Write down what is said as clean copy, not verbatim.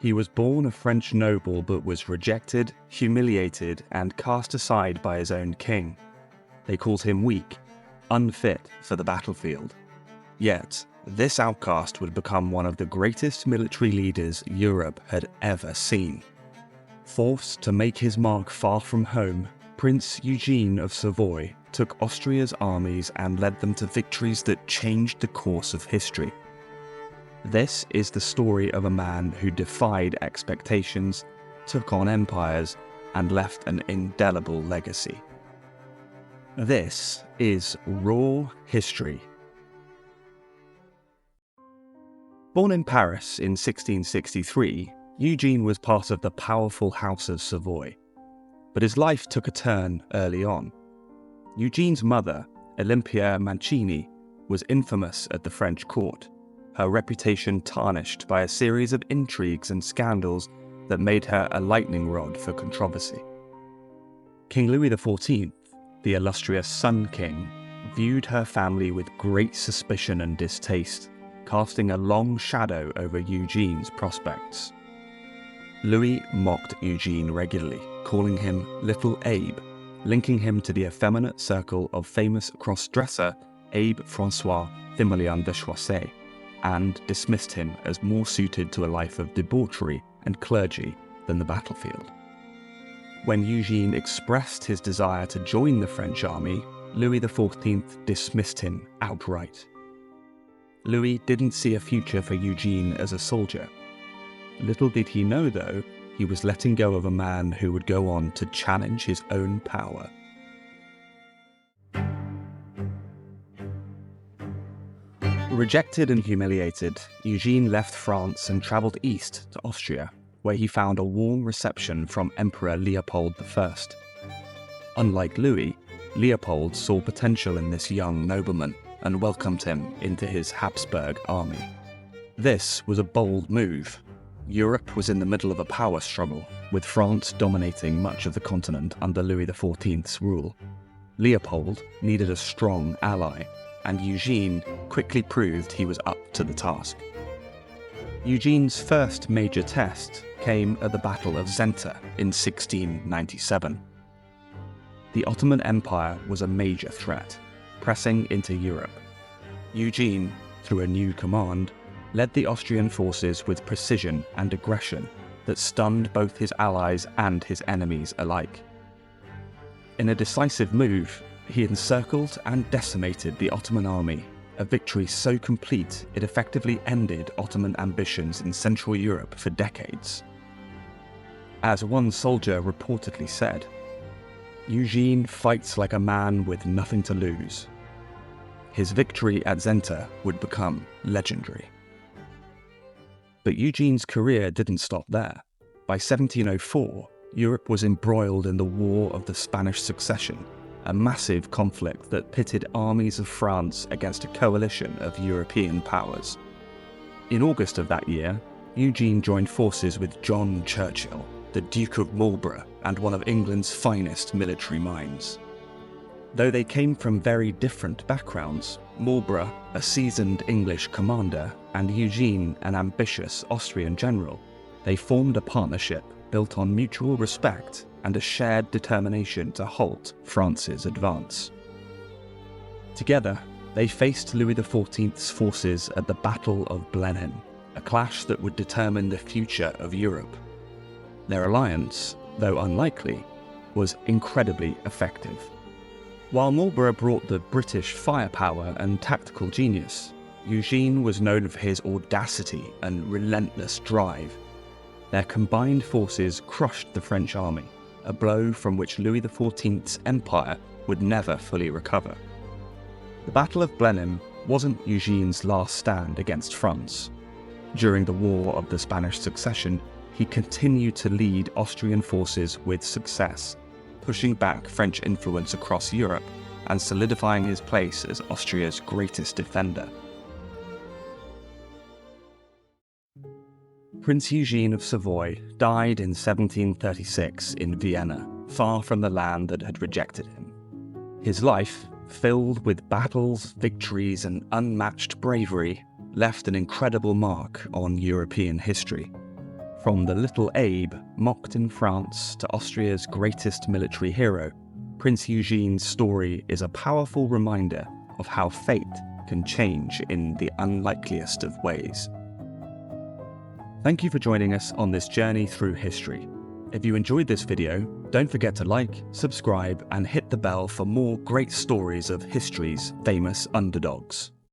He was born a French noble but was rejected, humiliated, and cast aside by his own king. They called him weak, unfit for the battlefield. Yet, this outcast would become one of the greatest military leaders Europe had ever seen. Forced to make his mark far from home, Prince Eugene of Savoy took Austria's armies and led them to victories that changed the course of history. This is the story of a man who defied expectations, took on empires, and left an indelible legacy. This is Raw History. Born in Paris in 1663, Eugene was part of the powerful House of Savoy. But his life took a turn early on. Eugene's mother, Olympia Mancini, was infamous at the French court, her reputation tarnished by a series of intrigues and scandals that made her a lightning rod for controversy. King Louis XIV, the illustrious Sun King, viewed her family with great suspicion and distaste, casting a long shadow over Eugene's prospects. Louis mocked Eugene regularly, calling him Little Abe, linking him to the effeminate circle of famous cross-dresser Abe François Thimelian de Choisy, and dismissed him as more suited to a life of debauchery and clergy than the battlefield. When Eugene expressed his desire to join the French army, Louis XIV dismissed him outright. Louis didn't see a future for Eugene as a soldier. Little did he know, though, he was letting go of a man who would go on to challenge his own power. Rejected and humiliated, Eugene left France and travelled east to Austria, where he found a warm reception from Emperor Leopold I. Unlike Louis, Leopold saw potential in this young nobleman and welcomed him into his Habsburg army. This was a bold move. Europe was in the middle of a power struggle, with France dominating much of the continent under Louis XIV's rule. Leopold needed a strong ally, and Eugene quickly proved he was up to the task. Eugene's first major test came at the Battle of Zenta in 1697. The Ottoman Empire was a major threat, pressing into Europe. Eugene, through a new command, led the Austrian forces with precision and aggression that stunned both his allies and his enemies alike. In a decisive move, he encircled and decimated the Ottoman army, a victory so complete it effectively ended Ottoman ambitions in Central Europe for decades. As one soldier reportedly said, "Eugene fights like a man with nothing to lose." His victory at Zenta would become legendary. But Eugene's career didn't stop there. By 1704, Europe was embroiled in the War of the Spanish Succession, a massive conflict that pitted armies of France against a coalition of European powers. In August of that year, Eugene joined forces with John Churchill, the Duke of Marlborough, and one of England's finest military minds. Though they came from very different backgrounds, Marlborough, a seasoned English commander, and Eugene, an ambitious Austrian general, they formed a partnership built on mutual respect and a shared determination to halt France's advance. Together, they faced Louis XIV's forces at the Battle of Blenheim, a clash that would determine the future of Europe. Their alliance, though unlikely, was incredibly effective. While Marlborough brought the British firepower and tactical genius, Eugene was known for his audacity and relentless drive. Their combined forces crushed the French army, a blow from which Louis XIV's empire would never fully recover. The Battle of Blenheim wasn't Eugene's last stand against France. During the War of the Spanish Succession, he continued to lead Austrian forces with success, pushing back French influence across Europe and solidifying his place as Austria's greatest defender. Prince Eugene of Savoy died in 1736 in Vienna, far from the land that had rejected him. His life, filled with battles, victories, and unmatched bravery, left an incredible mark on European history. From the little Abe mocked in France to Austria's greatest military hero, Prince Eugene's story is a powerful reminder of how fate can change in the unlikeliest of ways. Thank you for joining us on this journey through history. If you enjoyed this video, don't forget to like, subscribe, and hit the bell for more great stories of history's famous underdogs.